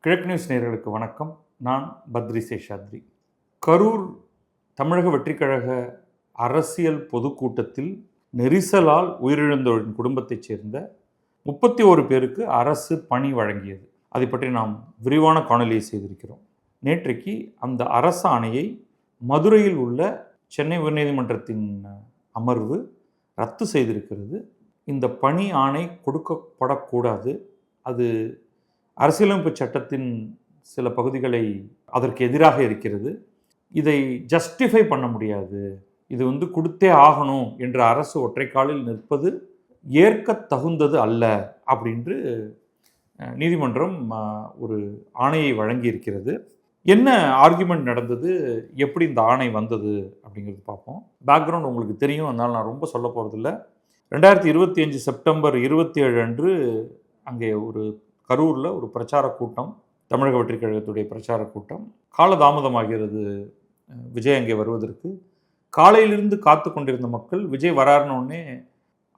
கிழக்கு நியூஸ் நேயர்களுக்கு வணக்கம். நான் பத்ரி சேஷாத்ரி. கரூர் தமிழக வெற்றிக் கழக அரசியல் பொதுக்கூட்டத்தில் நெரிசலால் உயிரிழந்தோரின் குடும்பத்தைச் சேர்ந்த 31 பேருக்கு அரசு பணி வழங்கியது. அதை பற்றி நாம் விரிவான காணொலியை செய்திருக்கிறோம். நேற்றைக்கு அந்த அரசாணையை மதுரையில் உள்ள சென்னை உயர்நீதிமன்றத்தின் அமர்வு ரத்து செய்திருக்கிறது. இந்த பணி ஆணை கொடுக்கப்படக்கூடாது. அது அரசியலமைப்பு சட்டத்தின் சில பகுதிகளை அதற்கு எதிராக இருக்கிறது. இதை ஜஸ்டிஃபை பண்ண முடியாது. இது கொடுத்தே ஆகணும் என்ற அரசு ஒற்றைக்காலில் நிற்பது ஏற்க தகுந்தது அல்ல அப்படின்று நீதிமன்றம் ஒரு ஆணையை வழங்கியிருக்கிறது. என்ன ஆர்குமெண்ட் நடந்தது, எப்படி இந்த ஆணை வந்தது அப்படிங்கிறது பார்ப்போம். பேக்ரவுண்ட் உங்களுக்கு தெரியும், அதனால் நான் ரொம்ப சொல்ல போகிறதில்ல. 2025 செப்டம்பர் 27 அன்று அங்கே கரூரில் ஒரு பிரச்சார கூட்டம், தமிழக வெற்றிக் கழகத்துடைய பிரச்சார கூட்டம் காலதாமதமாகிறது. விஜய் அங்கே வருவதற்கு காலையிலிருந்து காத்து கொண்டிருந்த மக்கள் விஜய் வராருன்னொடனே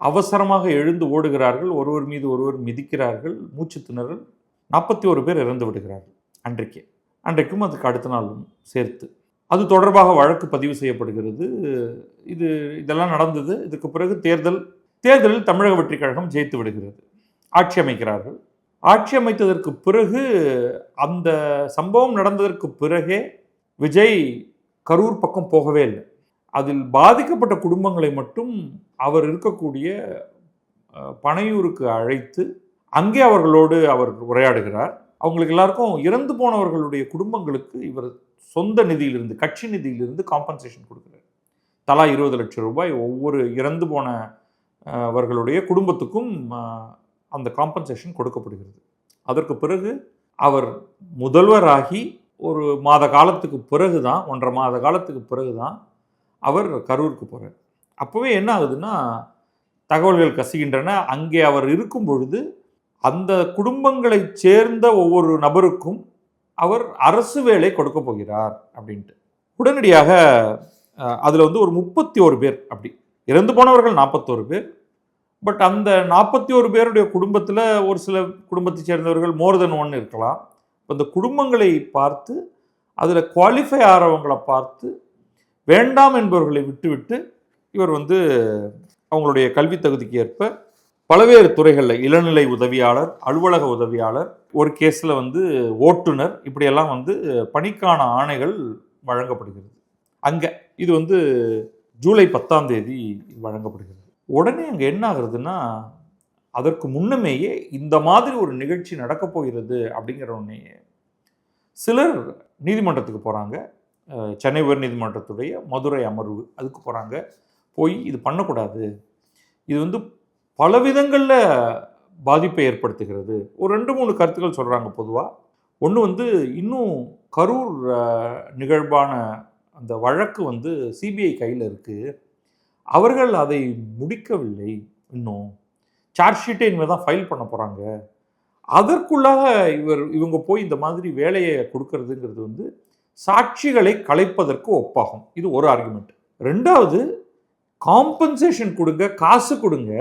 அவசரமாக எழுந்து ஓடுகிறார்கள். ஒருவர் மீது ஒருவர் மிதிக்கிறார்கள். மூச்சு திணறல். 41 பேர் இறந்து விடுகிறார்கள் அன்றைக்கும் அதுக்கு அடுத்த நாளும் சேர்த்து. அது தொடர்பாக வழக்கு பதிவு செய்யப்படுகிறது. இதெல்லாம் நடந்தது. இதுக்கு பிறகு தேர்தலில் தமிழக வெற்றிக் கழகம் ஜெயித்து விடுகிறது. ஆட்சி அமைக்கிறார்கள். ஆட்சி அமைத்ததற்கு பிறகு, அந்த சம்பவம் நடந்ததற்கு பிறகே விஜய் கரூர் பக்கம் போகவே இல்லை. அதில் பாதிக்கப்பட்ட குடும்பங்களை மட்டும் அவர் இருக்கக்கூடிய பனையூருக்கு அழைத்து அங்கே அவர்களோடு அவர் உரையாடுகிறார். அவங்களுக்கு எல்லாருக்கும் இறந்து போனவர்களுடைய குடும்பங்களுக்கு இவர் சொந்த நிதியிலிருந்து, கட்சி நிதியிலிருந்து காம்பன்சேஷன் கொடுக்கிறார். தலா 20 லட்சம் ரூபாய் ஒவ்வொரு இறந்து போனவர்களுடைய குடும்பத்துக்கும் அந்த காம்பன்சேஷன் கொடுக்கப்படுகிறது. அதற்கு பிறகு அவர் முதல்வராகி ஒரு மாத காலத்துக்கு பிறகு தான், 1.5 மாத காலத்துக்கு பிறகு தான் அவர் கரூருக்கு போகிறார். அப்போவே என்ன ஆகுதுன்னா, தகவல்கள் கசிகின்றன. அங்கே அவர் இருக்கும் பொழுது அந்த குடும்பங்களை சேர்ந்த ஒவ்வொரு நபருக்கும் அவர் அரசு வேலை கொடுக்க போகிறார் அப்படின்ட்டு. உடனடியாக அதில் ஒரு 31 பேர், அப்படி இறந்து போனவர்கள் 41 பேர். பட் அந்த 41 பேருடைய குடும்பத்தில் ஒரு சில குடும்பத்தை சேர்ந்தவர்கள் மோர் தென் ஒன் இருக்கலாம். அந்த குடும்பங்களை பார்த்து, அதில் குவாலிஃபை ஆகிறவங்களை பார்த்து, வேண்டாம் என்பவர்களை விட்டுவிட்டு இவர் அவங்களுடைய கல்வி தகுதிக்கு ஏற்ப பல்வேறு துறைகளில் இளநிலை உதவியாளர், அலுவலக உதவியாளர், ஒரு கேஸில் ஓட்டுநர், இப்படியெல்லாம் பணிக்கான ஆணைகள் வழங்கப்படுகிறது. அங்கே இது ஜூலை 10ஆம் தேதி வழங்கப்படுகிறது. உடனே அங்கே என்ன ஆகுறதுன்னா, அதற்கு முன்னமேயே இந்த மாதிரி ஒரு நிகழ்ச்சி நடக்கப் போகிறது அப்படிங்கிற உடனே சிலர் நீதிமன்றத்துக்கு போகிறாங்க. சென்னை உயர் நீதிமன்றத்துடைய மதுரை அமர்வு அதுக்கு போகிறாங்க. போய் இது பண்ணக்கூடாது, இது பல விதங்களில் பாதிப்பை ஏற்படுத்துகிறது. ஒரு 2-3 கருத்துக்கள் சொல்கிறாங்க. பொதுவாக ஒன்று இன்னும் கரூர் நிகழ்வான அந்த வழக்கு சிபிஐ கையில் இருக்குது. அவர்கள் அதை முடிக்கவில்லை. இன்னும் சார்ஜ் ஷீட்டை இனிமேல் தான் ஃபைல் பண்ண போகிறாங்க. அதற்குள்ளாக இவங்க போய் இந்த மாதிரி வேலையை கொடுக்கறதுங்கிறது சாட்சிகளை கலைப்பதற்கு ஒப்பாகும். இது ஒரு ஆர்குமெண்ட். 2வது, காம்பன்சேஷன் கொடுங்க, காசு கொடுங்க,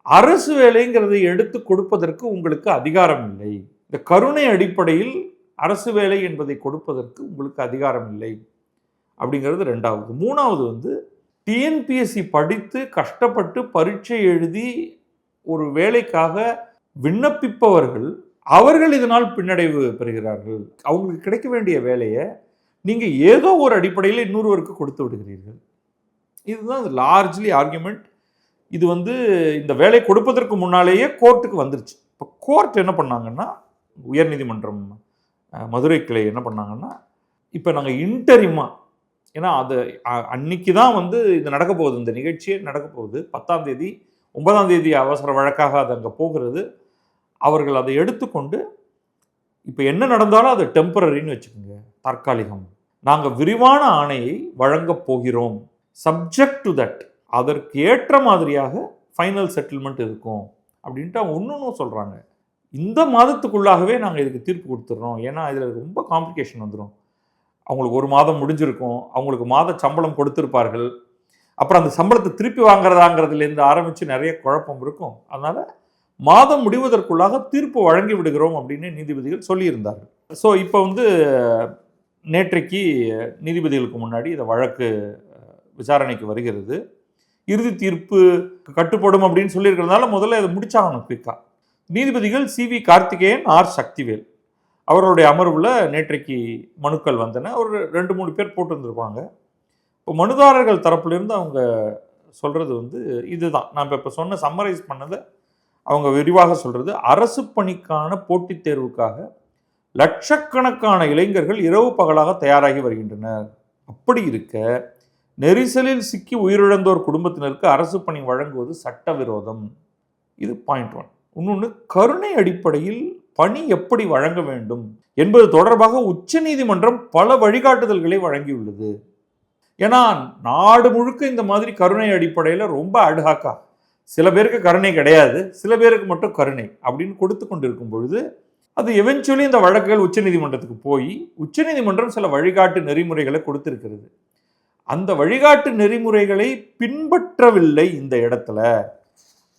அரசு வேலைங்கிறதை எடுத்து கொடுப்பதற்கு உங்களுக்கு அதிகாரம் இல்லை. இந்த கருணை அடிப்படையில் அரசு வேலை என்பதை கொடுப்பதற்கு உங்களுக்கு அதிகாரம் இல்லை அப்படிங்கிறது 2வது. 3வது டிஎன்பிஎஸ்சி படித்து கஷ்டப்பட்டு பரீட்சை எழுதி ஒரு வேலைக்காக விண்ணப்பிப்பவர்கள், அவர்கள் இதனால் பின்னடைவு பெறுகிறார்கள். அவங்களுக்கு கிடைக்க வேண்டிய வேலையை நீங்கள் ஏதோ ஒரு அடிப்படையில் இன்னொருவருக்கு கொடுத்து விடுகிறீர்கள். இதுதான் லார்ஜ்லி ஆர்குமெண்ட். இது இந்த வேலை கொடுப்பதற்கு முன்னாலேயே கோர்ட்டுக்கு வந்துருச்சு. இப்போ கோர்ட் என்ன பண்ணாங்கன்னா, உயர்நீதிமன்றம் மதுரை கிளை என்ன பண்ணாங்கன்னா, இப்போ நாங்கள் இன்டரிமாக, ஏன்னா அது அன்னைக்கு தான் இது நடக்க போகுது, இந்த நிகழ்ச்சியே நடக்க போகுது. 10ஆம் தேதி 9ஆம் தேதி அவசர வழக்காக அது அங்கே போகிறது. அவர்கள் அதை எடுத்துக்கொண்டு, இப்போ என்ன நடந்தாலும் அது டெம்பரரின்னு வச்சுக்கோங்க, தற்காலிகம். நாங்கள் விரிவான ஆணையை வழங்கப் போகிறோம். சப்ஜெக்ட் டு தட், அதற்கு ஏற்ற மாதிரியாக ஃபைனல் செட்டில்மெண்ட் இருக்கும் அப்படின்ட்டு அவங்க ஒன்றும் சொல்கிறாங்க. இந்த மாதத்துக்குள்ளாகவே நாங்கள் இதுக்கு தீர்ப்பு கொடுத்துட்றோம். ஏன்னா இதில் ரொம்ப காம்ப்ளிகேஷன் வந்துடும். அவங்களுக்கு 1 மாதம் முடிஞ்சிருக்கும். அவங்களுக்கு மாத சம்பளம் கொடுத்துருப்பார்கள். அப்புறம் அந்த சம்பளத்தை திருப்பி வாங்குறதாங்கிறதுலேருந்து ஆரம்பித்து நிறைய குழப்பம் இருக்கும். அதனால் மாதம் முடிவதற்குள்ளாக தீர்ப்பு வழங்கி விடுகிறோம் அப்படின்னு நீதிபதிகள் சொல்லியிருந்தார்கள். ஸோ இப்போ நேற்றைக்கு நீதிபதிகளுக்கு முன்னாடி இந்த வழக்கு விசாரணைக்கு வருகிறது. இறுதி தீர்ப்பு கட்டுப்படும் அப்படின்னு சொல்லியிருக்கிறதுனால முதல்ல அதை முடிச்சாகணும் குயிக்கா. நீதிபதிகள் CV கார்த்திகேயன், R சக்திவேல் அவர்களுடைய அமர்வில் நேற்றைக்கு மனுக்கள் வந்தன. ஒரு 2-3 பேர் போட்டிருந்துருப்பாங்க. இப்போ மனுதாரர்கள் தரப்புலேருந்து அவங்க சொல்கிறது இதுதான். நான் இப்போ சொன்ன சம்மரைஸ் பண்ணதை அவங்க விரிவாக சொல்கிறது. அரசு பணிக்கான போட்டித் தேர்வுக்காக லட்சக்கணக்கான இளைஞர்கள் இரவு பகலாக தயாராகி வருகின்றனர். அப்படி இருக்க நெரிசலில் சிக்கி உயிரிழந்தோர் குடும்பத்தினருக்கு அரசு பணி வழங்குவது சட்டவிரோதம். இது பாயிண்ட் 1. இன்னொன்று, கருணை அடிப்படையில் பணி எப்படி வழங்க வேண்டும் என்பது தொடர்பாக உச்சநீதிமன்றம் பல வழிகாட்டுதல்களை வழங்கியுள்ளது. ஏன்னா நாடு முழுக்க இந்த மாதிரி கருணை அடிப்படையில் ரொம்ப அட்ஹாக்கா, சில பேருக்கு கருணை கிடையாது, சில பேருக்கு மட்டும் கருணை அப்படின்னு கொடுத்து கொண்டிருக்கும் பொழுது அது எவென்ச்சுவலி இந்த வழக்குகள் உச்சநீதிமன்றத்துக்கு போய் உச்சநீதிமன்றம் சில வழிகாட்டு நெறிமுறைகளை கொடுத்திருக்கிறது. அந்த வழிகாட்டு நெறிமுறைகளை பின்பற்றவில்லை இந்த இடத்துல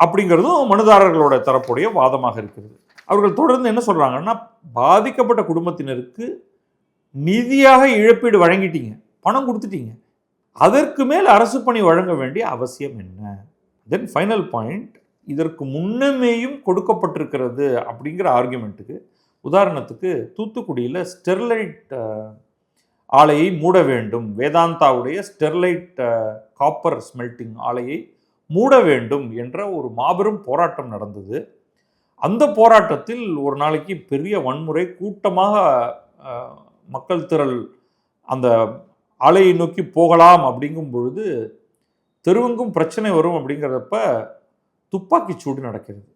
அப்படிங்கிறதும் மனுதாரர்களோட தரப்புடைய வாதமாக இருக்கிறது. அவர்கள் தொடர்ந்து என்ன சொல்றாங்கன்னா, பாதிக்கப்பட்ட குடும்பத்தினருக்கு நிதியாக இழப்பீடு வழங்கிட்டீங்க, பணம் கொடுத்துட்டீங்க, அதற்கு மேல் அரசு பணி வழங்க வேண்டிய அவசியம் என்ன? தென் ஃபைனல் பாயிண்ட், இதற்கு முன்னமேயும் கொடுக்கப்பட்டிருக்கிறது அப்படிங்கிற ஆர்குமெண்ட்டுக்கு, உதாரணத்துக்கு தூத்துக்குடியில் ஸ்டெர்லைட் ஆலையை மூட வேண்டும், வேதாந்தாவுடைய ஸ்டெர்லைட் காப்பர் ஸ்மெல்டிங் ஆலையை மூட வேண்டும் என்ற ஒரு மாபெரும் போராட்டம் நடந்தது. அந்த போராட்டத்தில் ஒரு நாளைக்கு பெரிய வன்முறை, கூட்டமாக மக்கள் திரள் அந்த ஆலையை நோக்கி போகலாம் அப்படிங்கும் பொழுது தெருவெங்கும் பிரச்சனை வரும். அப்படிங்கிறப்ப துப்பாக்கி சூடு நடக்கிறது.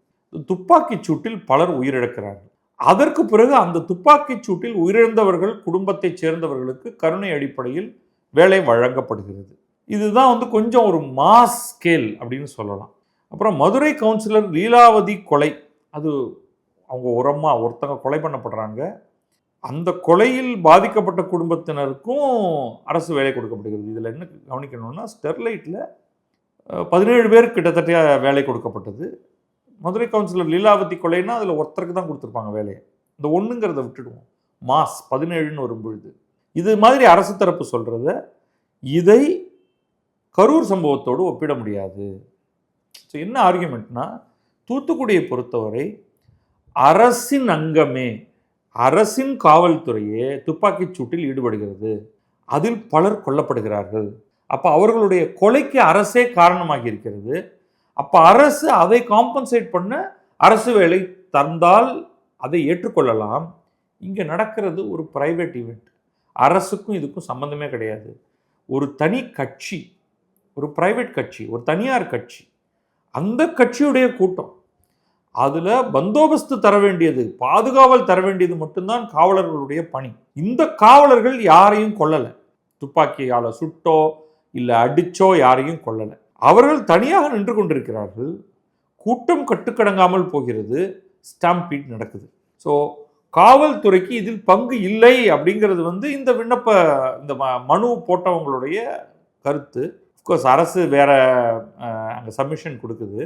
துப்பாக்கி சூட்டில் பலர் உயிரிழக்கிறார்கள். அதற்கு பிறகு அந்த துப்பாக்கி சூட்டில் உயிரிழந்தவர்கள் குடும்பத்தைச் சேர்ந்தவர்களுக்கு கருணை அடிப்படையில் வேலை வழங்கப்படுகிறது. இதுதான் கொஞ்சம் ஒரு மாஸ் ஸ்கேல் அப்படின்னு சொல்லலாம். அப்புறம் மதுரை கவுன்சிலர் லீலாவதி கொலை, அது அவங்க ஒருத்தங்க கொலை பண்ணப்படுறாங்க. அந்த கொலையில் பாதிக்கப்பட்ட குடும்பத்தினருக்கும் அரசு வேலை கொடுக்கப்படுகிறது. இதில் என்ன கவனிக்கணும்னா, ஸ்டெர்லைட்டில் 17 பேர் கிட்டத்தட்ட வேலை கொடுக்கப்பட்டது. மதுரை கவுன்சிலர் லீலாவதி கொலைன்னா அதில் ஒருத்தருக்கு தான் கொடுத்துருப்பாங்க வேலையை. இந்த ஒன்றுங்கிறத விட்டுடுவோம், மாஸ் 17ன்னு வரும்பொழுது இது மாதிரி அரசு தரப்பு சொல்கிறத இதை கரூர் சம்பவத்தோடு ஒப்பிட முடியாது. ஸோ என்ன ஆர்குமெண்ட்னா, தூத்துக்குடியை பொறுத்தவரை அரசின் அங்கமே, அரசின் காவல்துறையே துப்பாக்கிச் சூட்டில் ஈடுபடுகிறது, அதில் பலர் கொல்லப்படுகிறார்கள். அப்போ அவர்களுடைய கொலைக்கு அரசே காரணமாகி இருக்கிறது. அப்போ அரசு அதை காம்பன்சேட் பண்ண அரசு வேலை தந்தால் அதை ஏற்றுக்கொள்ளலாம். இங்கே நடக்கிறது ஒரு பிரைவேட் ஈவெண்ட், அரசுக்கும் இதுக்கும் சம்பந்தமே கிடையாது. ஒரு தனி கட்சி, ஒரு பிரைவேட் கட்சி, ஒரு தனியார் கட்சி, அந்த கட்சியுடைய கூட்டம், அதில் பந்தோபஸ்து தர வேண்டியது, பாதுகாவல் தர வேண்டியது மட்டும்தான் காவலர்களுடைய பணி. இந்த காவலர்கள் யாரையும் கொல்லலை, துப்பாக்கியால் சுட்டோ இல்லை அடிச்சோ யாரையும் கொல்லலை. அவர்கள் தனியாக நின்று கொண்டிருக்கிறார்கள். கூட்டம் கட்டுக்கடங்காமல் போகிறது, ஸ்டாம்பீட் நடக்குது. ஸோ காவல்துறைக்கு இதில் பங்கு இல்லை அப்படிங்கிறது இந்த இந்த மனு போட்டவங்களுடைய கருத்து. அஃப்கோர்ஸ் அரசு வேற அங்கே சப்மிஷன் கொடுக்குது.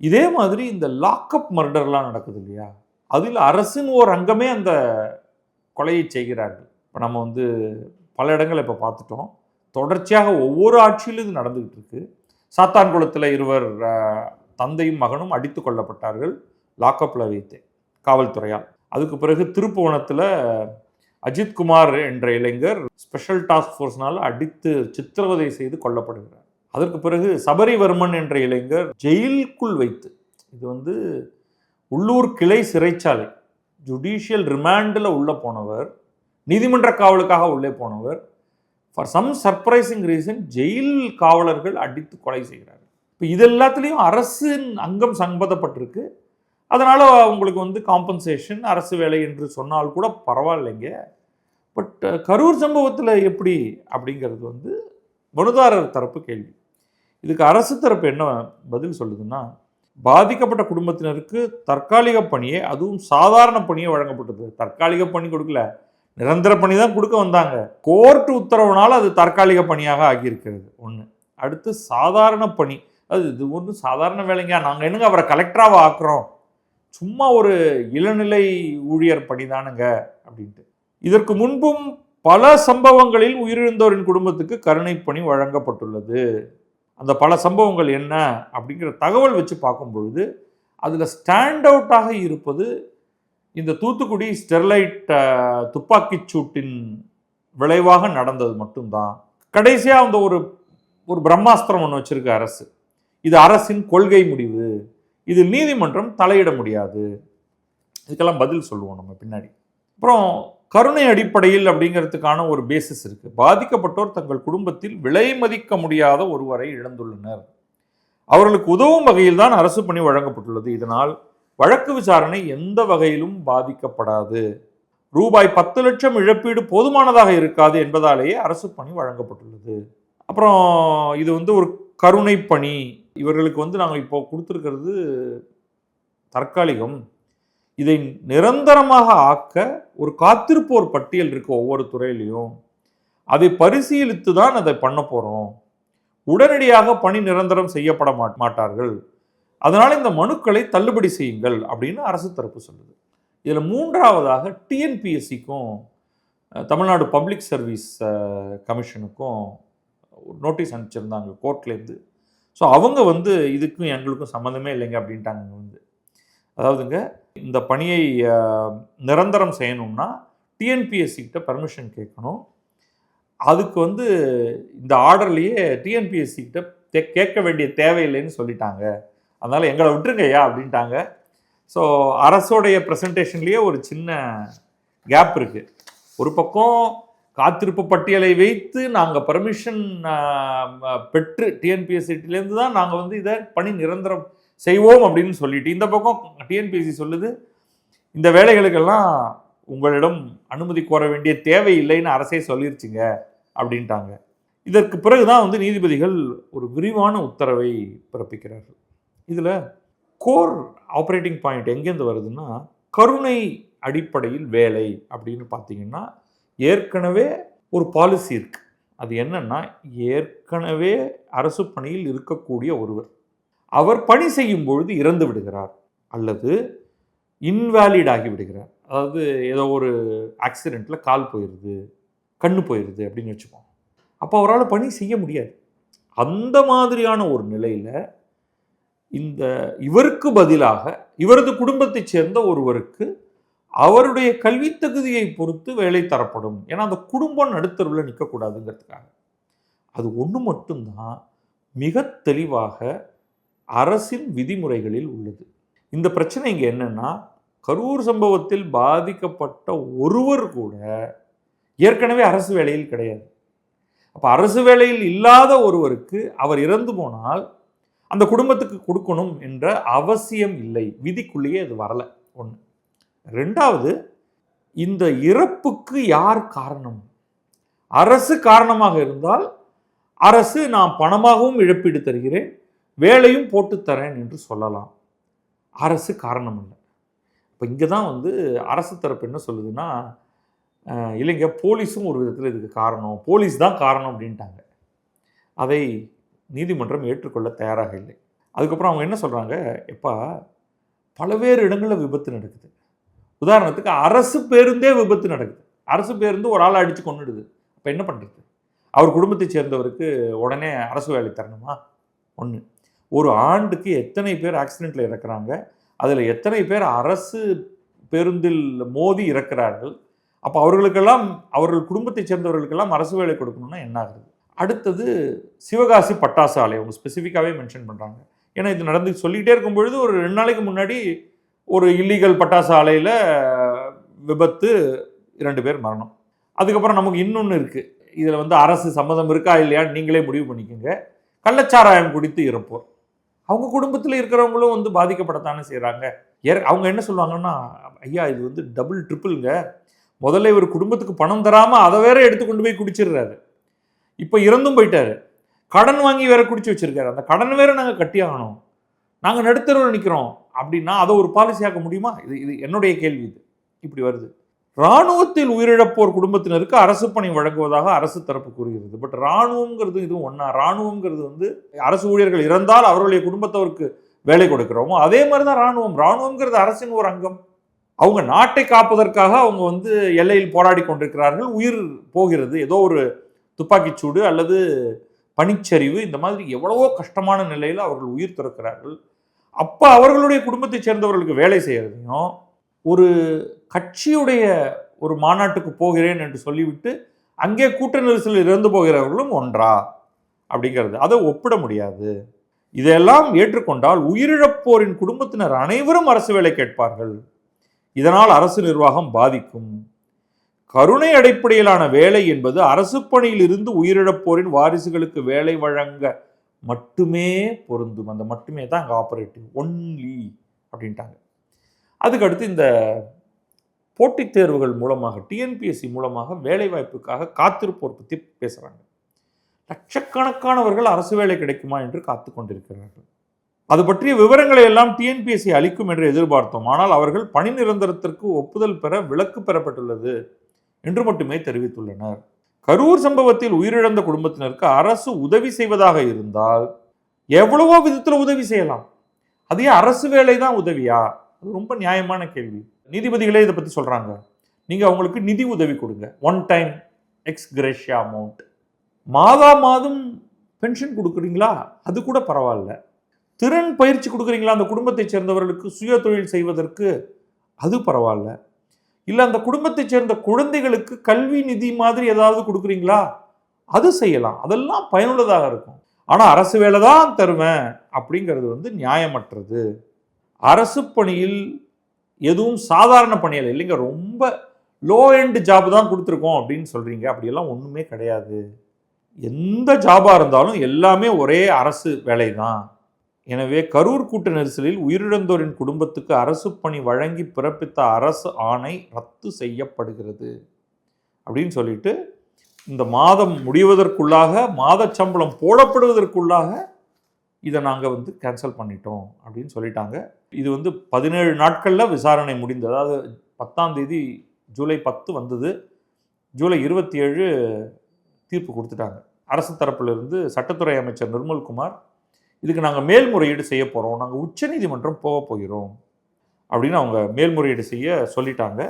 இதே மாதிரி இந்த லாக்அப் மர்டர்லாம் நடக்குது இல்லையா, அதில் அரசின் ஓர் அங்கமே அந்த கொலையை செய்கிறார்கள். இப்போ நம்ம பல இடங்களை இப்போ பார்த்துட்டோம். தொடர்ச்சியாக ஒவ்வொரு ஆட்சியிலும் இது நடந்துகிட்டு இருக்கு. சாத்தான்குளத்தில் 2 தந்தையும் மகனும் அடித்து கொல்லப்பட்டார்கள் லாக்அப்பில் வைத்து காவல்துறையால். அதுக்கு பிறகு திருப்புவனத்தில் அஜித்குமார் என்ற இளைஞர் ஸ்பெஷல் டாஸ்க் ஃபோர்ஸ்னால் அடித்து சித்திரவதை செய்து கொல்லப்படுகிறார். அதற்கு பிறகு சபரிவர்மன் என்ற இளைஞர் ஜெயிலுக்குள் வைத்து, இது உள்ளூர் கிளை சிறைச்சாலை ஜுடிஷியல் ரிமாண்டில் உள்ளே போனவர், நீதிமன்ற காவலுக்காக உள்ளே போனவர், for some surprising reason jail காவலர்கள் அடித்து கொலை செய்கிறார்கள். இப்போ இது எல்லாத்துலேயும் அரசின் அங்கம் சம்பந்தப்பட்டிருக்கு. அதனால் உங்களுக்கு காம்பன்சேஷன் அரசு வேலை என்று சொன்னால் கூட பரவாயில்லைங்க. பட் கரூர் சம்பவத்தில் எப்படி அப்படிங்கிறது மனுதாரர் தரப்பு கேள்வி. இதுக்கு அரசு தரப்பு என்ன பதில் சொல்லுதுன்னா, பாதிக்கப்பட்ட குடும்பத்தினருக்கு தற்காலிக பணியே, அதுவும் சாதாரண பணியே வழங்கப்பட்டது. தற்காலிக பணி கொடுக்கல, நிரந்தர பணி தான் கொடுக்க வந்தாங்க. கோர்ட் உத்தரவுனால அது தற்காலிக பணியாக ஆகியிருக்கிறது. ஒன்று. அடுத்து சாதாரண பணி, அது இது சாதாரண வேலைங்க, நாங்கள் என்னங்க அவரை கலெக்டராக ஆக்குறோம் சும்மா ஒரு இளநிலை ஊழியர் பணிதானுங்க அப்படின்ட்டு. இதற்கு முன்பும் பல சம்பவங்களில் உயிரிழந்தோரின் குடும்பத்துக்கு கருணை பணி வழங்கப்பட்டுள்ளது. அந்த பல சம்பவங்கள் என்ன அப்படிங்கிற தகவல் வச்சு பார்க்கும் பொழுது அதில் ஸ்டாண்ட் அவுட்டாக இருப்பது இந்த தூத்துக்குடி ஸ்டெர்லைட் துப்பாக்கிச் சூட்டின் விளைவாக நடந்தது மட்டும்தான். கடைசியாக அந்த ஒரு பிரம்மாஸ்திரம் ஒன்று வச்சிருக்க அரசு. இது அரசின் கொள்கை முடிவு, இதில் நீதிமன்றம் தலையிட முடியாது. இதுக்கெல்லாம் பதில் சொல்லுவோம் நம்ம பின்னாடி. அப்புறம் கருணை அடிப்படையில் அப்படிங்கிறதுக்கான ஒரு பேசிஸ் இருக்கு. பாதிக்கப்பட்டோர் தங்கள் குடும்பத்தில் விலை மதிக்க முடியாத ஒருவரை இழந்துள்ளனர். அவர்களுக்கு உதவும் வகையில் தான் அரசு பணி வழங்கப்பட்டுள்ளது. இதனால் வழக்கு விசாரணை எந்த வகையிலும் பாதிக்கப்படாது. ரூபாய் 10 லட்சம் இழப்பீடு போதுமானதாக இருக்காது என்பதாலேயே அரசு பணி வழங்கப்பட்டுள்ளது. அப்புறம் இது ஒரு கருணை பணி. இவர்களுக்கு நாங்கள் இப்போ கொடுத்துருக்கிறது தற்காலிகம். இதை நிரந்தரமாக ஆக்க ஒரு காத்திருப்போர் பட்டியல் இருக்கு ஒவ்வொரு துறையிலையும். அதை பரிசீலித்து தான் அதை பண்ண போகிறோம். உடனடியாக பணி நிரந்தரம் செய்யப்பட மாட்டார்கள். அதனால் இந்த மனுக்களை தள்ளுபடி செய்யுங்கள் அப்படின்னு அரசு தரப்பு சொல்லுது. இதில் மூன்றாவதாக டிஎன்பிஎஸ்சிக்கும் தமிழ்நாடு பப்ளிக் சர்வீஸ் கமிஷனுக்கும் நோட்டீஸ் அனுப்பிச்சிருந்தாங்க கோர்ட்லேருந்து. ஸோ அவங்க இதுக்கும் எங்களுக்கும் சம்மந்தமே இல்லைங்க அப்படின்ட்டாங்க. அதாவதுங்க, இந்த பணியை நிரந்தரம் செய்யணும்னா டிஎன்பிஎஸ்சி கிட்ட பர்மிஷன் கேட்கணும். அதுக்கு இந்த ஆர்டர்லேயே டிஎன்பிஎஸ்சி கிட்ட கேட்க வேண்டிய தேவையில்லைன்னு சொல்லிட்டாங்க. அதனால் எங்களை விட்டுருங்கய்யா அப்படின்ட்டாங்க. ஸோ அரசோடைய ப்ரெசன்டேஷன்லேயே ஒரு சின்ன கேப் இருக்குது. ஒரு பக்கம் காத்திருப்பு பட்டியலை வைத்து நாங்கள் பர்மிஷன் பெற்று டிஎன்பிஎஸ்சிலேருந்து தான் நாங்கள் இதை பணி நிரந்தரம் செய்வோம் அப்படின்னு சொல்லிட்டு, இந்த பக்கம் டிஎன்பிஎஸ்சி சொல்லுது இந்த வேலைகளுக்கெல்லாம் உங்களிடம் அனுமதி கோர வேண்டிய தேவை இல்லைன்னு அரசே சொல்லிருச்சுங்க அப்படின்ட்டாங்க. இதற்கு பிறகுதான் நீதிபதிகள் ஒரு விரிவான உத்தரவை பிறப்பிக்கிறார்கள். இதில் கோர் ஆப்ரேட்டிங் பாயிண்ட் எங்கேருந்து வருதுன்னா, கருணை அடிப்படையில் வேலை அப்படின்னு பார்த்தீங்கன்னா ஏற்கனவே ஒரு பாலிசி இருக்கு. அது என்னன்னா, ஏற்கனவே அரசு பணியில் இருக்கக்கூடிய ஒருவர் அவர் பணி செய்யும் பொழுது இறந்து விடுகிறார் அல்லது இன்வேலிட் ஆகி விடுகிறார். அதாவது ஏதோ ஒரு ஆக்சிடெண்ட்டில் கால் போயிடுது, கண்ணு போயிடுது அப்படின்னு வச்சுப்போம். அப்போ அவரால் பணி செய்ய முடியாது. அந்த மாதிரியான ஒரு நிலையில் இவருக்கு பதிலாக இவரது குடும்பத்தைச் சேர்ந்த ஒருவருக்கு அவருடைய கல்வி தகுதியை பொறுத்து வேலை தரப்படும். ஏன்னா அந்த குடும்பம் நடுத்தருவில் நிற்கக்கூடாதுங்கிறதுக்காக. அது ஒன்று மட்டும்தான் மிக தெளிவாக அரசின் விதிமுறைகளில் உள்ளது. இந்த பிரச்சனை இங்கே என்னன்னா, கரூர் சம்பவத்தில் பாதிக்கப்பட்ட ஒருவர் கூட ஏற்கனவே அரசு வேலையில் கிடையாது. அப்போ அரசு வேலையில் இல்லாத ஒருவருக்கு அவர் இறந்து போனால் அந்த குடும்பத்துக்கு கொடுக்கணும் என்ற அவசியம் இல்லை. விதிக்குள்ளேயே அது வரல. ஒன்று. ரெண்டாவது, இந்த இறப்புக்கு யார் காரணம்? அரசு காரணமாக இருந்தால் அரசு நான் பணமாகவும் இழப்பீடு தருகிறேன், வேலையும் போட்டு தரேன் என்று சொல்லலாம். அரசு காரணம் இல்லை. இப்போ இங்கே தான் அரசு தரப்பு என்ன சொல்லுதுன்னா, இல்லைங்க போலீஸும் ஒரு விதத்தில் இதுக்கு காரணம், போலீஸ் தான் காரணம் அப்படின்ட்டாங்க. அதை நீதிமன்றம் ஏற்றுக்கொள்ள தயாராக இல்லை. அதுக்கப்புறம் அவங்க என்ன சொல்கிறாங்க, எப்பா பல்வேறு இடங்களில் விபத்து நடக்குது. உதாரணத்துக்கு அரசு பேருந்தே விபத்து நடக்குது. அரசு பேருந்து ஒரு ஆளை அடித்து கொண்டுடுது. அப்போ என்ன பண்ணுறது? அவர் குடும்பத்தை சேர்ந்தவருக்கு உடனே அரசு வேலை தரணுமா? ஒன்று. ஒரு ஆண்டுக்கு எத்தனை பேர் ஆக்சிடெண்ட்டில் இறக்குறாங்க, அதில் எத்தனை பேர் அரசு பேருந்தில் மோதி இறக்கிறார்கள். அப்போ அவர்களுக்கெல்லாம், அவர்கள் குடும்பத்தை சேர்ந்தவர்களுக்கெல்லாம் அரசு வேலை கொடுக்கணும்னா என்ன ஆகுது? அடுத்தது சிவகாசி பட்டாசு ஆலை அவங்க ஸ்பெசிஃபிக்காகவே மென்ஷன் பண்ணுறாங்க. ஏன்னா இது நடந்து சொல்லிகிட்டே இருக்கும் பொழுது ஒரு 2 நாளைக்கு முன்னாடி ஒரு இல்லீகல் பட்டாசு ஆலையில் விபத்து, 2 பேர் மரணம். அதுக்கப்புறம் நமக்கு இன்னொன்று இருக்குது. இதில் அரசு சம்மதம் இருக்கா இல்லையான்னு நீங்களே முடிவு பண்ணிக்கோங்க. கள்ளச்சாராயம் குடித்து இறப்போர் அவங்க குடும்பத்தில் இருக்கிறவங்களும் பாதிக்கப்படத்தானே செய்கிறாங்க. அவங்க என்ன சொல்லுவாங்கன்னா, ஐயா இது டபுள் ட்ரிப்பிள்ங்க. முதல்ல இவர் குடும்பத்துக்கு பணம் தராமல் அதை வேற எடுத்து கொண்டு போய் குடிச்சிடுறாரு. இப்போ இறந்தும் போயிட்டாரு. கடன் வாங்கி வேற குடிச்சு வச்சிருக்காரு. அந்த கடன் வேற நாங்கள் கட்டி ஆகணும், நாங்கள் நடுத்தரவில் நிற்கிறோம் அப்படின்னா அதை ஒரு பாலிசியாக்க முடியுமா? இது என்னுடைய கேள்வி. இப்படி வருது. இராணுவத்தில் உயிரிழப்போர் குடும்பத்தினருக்கு அரசு பணி வழங்குவதாக அரசு தரப்பு கூறுகிறது. பட் இராணுவங்கிறது இதுவும் ஒன்றா? இராணுவங்கிறது அரசு ஊழியர்கள் இறந்தால் அவர்களுடைய குடும்பத்தவருக்கு வேலை கொடுக்குறோமோ அதே மாதிரி தான் இராணுவம்ங்கிறது அரசின் ஒரு அங்கம். அவங்க நாட்டை காப்பதற்காக அவங்க வந்து எல்லையில் போராடி கொண்டிருக்கிறார்கள். உயிர் போகிறது, ஏதோ ஒரு துப்பாக்கிச்சூடு அல்லது பனிச்சரிவு, இந்த மாதிரி எவ்வளவோ கஷ்டமான நிலையில் அவர்கள் உயிர் துறக்கிறார்கள். அப்போ அவர்களுடைய குடும்பத்தை சேர்ந்தவர்களுக்கு வேலை செய்யறதையும், ஒரு கட்சியுடைய ஒரு மாநாட்டுக்கு போகிறேன் என்று சொல்லிவிட்டு அங்கே கூட்ட நெரிசலில் இறந்து போகிறவர்களும் ஒன்றா அப்படிங்கிறது அதை ஒப்பிட முடியாது. இதையெல்லாம் ஏற்றுக்கொண்டால் உயிரிழப்போரின் குடும்பத்தினர் அனைவரும் அரசு வேலை கேட்பார்கள். இதனால் அரசு நிர்வாகம் பாதிக்கும். கருணை அடிப்படையிலான வேலை என்பது அரசு பணியில் இருந்து உயிரிழப்போரின் வாரிசுகளுக்கு வேலை வழங்க மட்டுமே பொருந்தும். அந்த மட்டுமே தான் அங்கே ஆபரேட்டிவ், ஒன்லி அப்படின்ட்டாங்க. அதுக்கடுத்து இந்த போட்டித் தேர்வுகள் மூலமாக, டிஎன்பிஎஸ்சி மூலமாக வேலை வாய்ப்புக்காக காத்திருப்போர் பற்றி பேசுகிறாங்க. லட்சக்கணக்கானவர்கள் அரசு வேலை கிடைக்குமா என்று காத்து கொண்டிருக்கிறார்கள். அது பற்றிய விவரங்களை எல்லாம் டிஎன்பிஎஸ்சி அளிக்கும் என்று எதிர்பார்த்தோம். ஆனால் அவர்கள் பணி நிரந்தரத்திற்கு ஒப்புதல் பெற விலக்கு பெறப்பட்டுள்ளது என்று மட்டுமே தெரிவித்துள்ளனர். கரூர் சம்பவத்தில் உயிரிழந்த குடும்பத்தினருக்கு அரசு உதவி செய்வதாக இருந்தால் எவ்வளவோ விதத்தில் உதவி செய்யலாம். அதே அரசு வேலை தான் உதவியா? அது ரொம்ப நியாயமான கேள்வி. நீதிபதிகளே இதை பற்றி சொல்றாங்க. நீங்க அவங்களுக்கு நிதி உதவி கொடுங்க, one time X Gracia amount. மாதம் பென்ஷன் கொடுக்குறீங்களா, அது கூட பரவாயில்ல. திறன் பயிற்சி கொடுக்குறீங்களா அந்த குடும்பத்தை சேர்ந்தவர்களுக்கு சுய தொழில் செய்வதற்கு, அது பரவாயில்ல. இல்லை அந்த குடும்பத்தை சேர்ந்த குழந்தைகளுக்கு கல்வி நிதி மாதிரி ஏதாவது கொடுக்குறீங்களா, அது செய்யலாம். அதெல்லாம் பயனுள்ளதாக இருக்கும். ஆனால் அரசு வேலை தான் தருவேன் அப்படிங்கிறது வந்து நியாயமற்றது. அரசு பணியில் எதுவும் சாதாரண பணியில் இல்லைங்க, ரொம்ப லோ எண்ட் ஜாப் தான் கொடுத்துருக்கோம் அப்படின்னு சொல்கிறீங்க. அப்படியெல்லாம் ஒன்றுமே கிடையாது. எந்த ஜாபாக இருந்தாலும் எல்லாமே ஒரே அரசு வேலை தான். எனவே கரூர் கூட்ட நெரிசலில் உயிரிழந்தோரின் குடும்பத்துக்கு அரசு பணி வழங்கி பிறப்பித்த அரசு ஆணை ரத்து செய்யப்படுகிறது அப்படின்னு சொல்லிட்டு, இந்த மாதம் முடிவதற்குள்ளாக, மாத சம்பளம் போடப்படுவதற்குள்ளாக இதை நாங்கள் வந்து கேன்சல் பண்ணிட்டோம் அப்படின்னு சொல்லிட்டாங்க. இது வந்து 17 நாட்களில் விசாரணை முடிந்தது. அதாவது 10ஆம் தேதி ஜூலை 10 வந்தது, ஜூலை 27 தீர்ப்பு கொடுத்துட்டாங்க. அரசு தரப்பிலிருந்து சட்டத்துறை அமைச்சர் நிர்மல்குமார், இதுக்கு நாங்கள் மேல்முறையீடு செய்ய போகிறோம், நாங்கள் உச்சநீதிமன்றம் போக போகிறோம் அப்படின்னு அவங்க மேல்முறையீடு செய்ய சொல்லிட்டாங்க.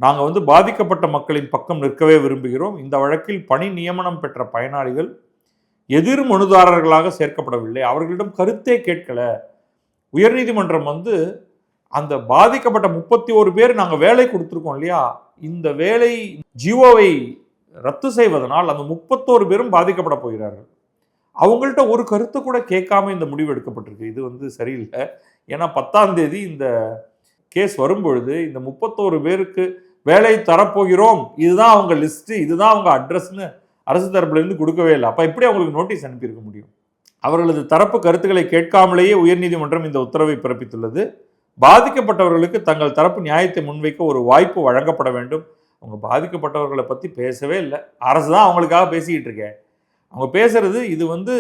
நாங்கள் வந்து பாதிக்கப்பட்ட மக்களின் பக்கம் நிற்கவே விரும்புகிறோம். இந்த வழக்கில் பணி நியமனம் பெற்ற பயனாளிகள் எதிர் மனுதாரர்களாக சேர்க்கப்படவில்லை, அவர்களிடம் கருத்தே கேட்கல. உயர்நீதிமன்றம் வந்து அந்த பாதிக்கப்பட்ட 31 பேர் நாங்கள் வேலை கொடுத்துருக்கோம் இல்லையா, இந்த வேலை ஜியோவை ரத்து செய்வதனால் அந்த 31 பேரும் பாதிக்கப்பட போகிறார்கள். அவங்கள்ட்ட ஒரு கருத்தை கூட கேட்காம இந்த முடிவு எடுக்கப்பட்டிருக்கு. இது வந்து சரியில்லை. ஏன்னா 10ஆம் தேதி இந்த கேஸ் வரும்பொழுது இந்த 31 பேருக்கு வேலை தரப்போகிறோம், இதுதான் அவங்க லிஸ்ட்டு, இதுதான் அவங்க அட்ரஸ்ன்னு அரசு தரப்புலேருந்து கொடுக்கவே இல்லை. அப்போ எப்படி அவங்களுக்கு நோட்டீஸ் அனுப்பியிருக்க முடியும்? அவர்களது தரப்பு கருத்துக்களை கேட்காமலேயே உயர்நீதிமன்றம் இந்த உத்தரவை பிறப்பித்துள்ளது. பாதிக்கப்பட்டவர்களுக்கு தங்கள் தரப்பு நியாயத்தை முன்வைக்க ஒரு வாய்ப்பு வழங்கப்பட வேண்டும். அவங்க பாதிக்கப்பட்டவர்களை பற்றி பேசவே இல்லை. அரசு தான் அவங்களுக்காக பேசிக்கிட்டு இருக்கேன். அவங்க பேசுறது, இது வந்து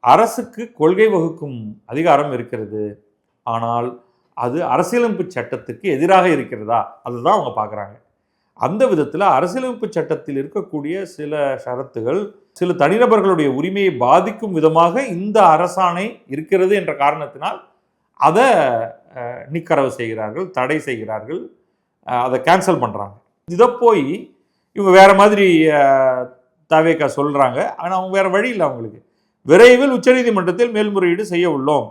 அரசுக்கு கொள்கை வகுக்கும் அதிகாரம் இருக்கிறது, ஆனால் அது அரசியலமைப்பு சட்டத்துக்கு எதிராக இருக்கிறதா, அதுதான் அவங்க பார்க்குறாங்க. அந்த விதத்தில் அரசியலமைப்பு சட்டத்தில் இருக்கக்கூடிய சில ஷரத்துகள் சில தனிநபர்களுடைய உரிமையை பாதிக்கும் விதமாக இந்த அரசாணை இருக்கிறது என்ற காரணத்தினால் அதை நிக்கரவு செய்கிறார்கள், தடை செய்கிறார்கள், அதை கேன்சல் பண்ணுறாங்க. இதை போய் இவங்க வேற மாதிரி தவேகா சொல்கிறாங்க. ஆனால் அவங்க வேறு வழி இல்லை. அவங்களுக்கு விரைவில் உச்சநீதிமன்றத்தில் மேல்முறையீடு செய்ய உள்ளோம்,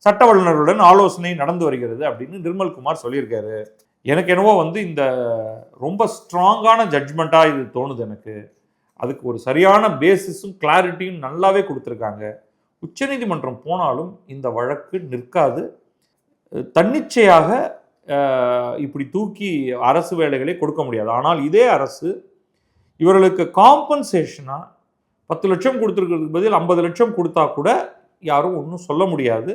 சட்ட வல்லுநர்களுடன் ஆலோசனை நடந்து வருகிறது அப்படின்னு நிர்மல்குமார் சொல்லியிருக்காரு. எனக்கு என்னவோ வந்து இந்த ரொம்ப ஸ்ட்ராங்கான ஜட்ஜ்மெண்ட்டாக இது தோணுது எனக்கு. அதுக்கு ஒரு சரியான பேசிஸும் கிளாரிட்டியும் நல்லாவே கொடுத்துருக்காங்க. உச்சநீதிமன்றம் போனாலும் இந்த வழக்கு நிற்காது. தன்னிச்சையாக இப்படி தூக்கி அரசு வேலைகளை கொடுக்க முடியாது. ஆனால் இதே அரசு இவர்களுக்கு காம்பன்சேஷனாக 10 லட்சம் கொடுத்துருக்கிறதுக்கு பதில் 50 லட்சம் கொடுத்தா கூட யாரும் ஒன்றும் சொல்ல முடியாது.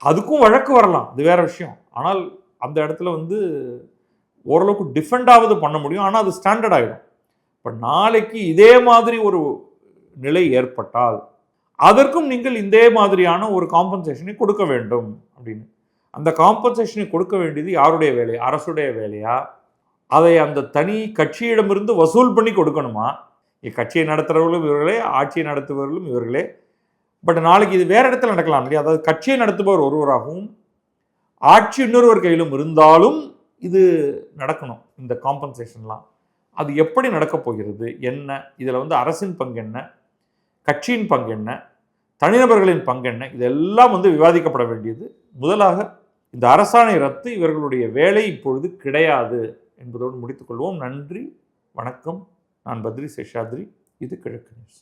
அதுக்கும் வழக்கு வரலாம், அது வேற விஷயம். ஆனால் அந்த இடத்துல வந்து ஓரளவுக்கு டிஃபெண்டாவது பண்ண முடியும். ஆனால் அது ஸ்டாண்டர்ட் ஆகிடும். இப்போ நாளைக்கு இதே மாதிரி ஒரு நிலை ஏற்பட்டால் அதற்கும் நீங்கள் இதே மாதிரியான ஒரு காம்பன்சேஷனை கொடுக்க வேண்டும் அப்படின்னு. அந்த காம்பன்சேஷனை கொடுக்க வேண்டியது யாருடைய வேலை? அரசுடைய வேலையா? அதை அந்த தனி கட்சியிடமிருந்து வசூல் பண்ணி கொடுக்கணுமா? கட்சியை நடத்துகிறவர்களும் இவர்களே, ஆட்சியை நடத்துபவர்களும் இவர்களே. பட் நாளைக்கு இது வேற இடத்துல நடக்கலாம் இல்லையா? அதாவது கட்சியை நடத்துபவர் ஒருவராகவும் ஆட்சி இன்னொருவர் கையிலும் இருந்தாலும் இது நடக்கணும். இந்த காம்பன்சேஷன்லாம் அது எப்படி நடக்கப் போகிறது, என்ன இதில் வந்து அரசின் பங்கு என்ன, கட்சியின் பங்கு என்ன, தனிநபர்களின் பங்கு என்ன, இதெல்லாம் வந்து விவாதிக்கப்பட வேண்டியது. முதலாக இந்த அரசாணை ரத்து இவர்களுடைய வேலை இப்பொழுது கிடையாது என்பதோடு முடித்துக்கொள்வோம். நன்றி, வணக்கம். நான் பத்ரி சேஷாத்ரி. இது கிழக்கு நியூஸ்.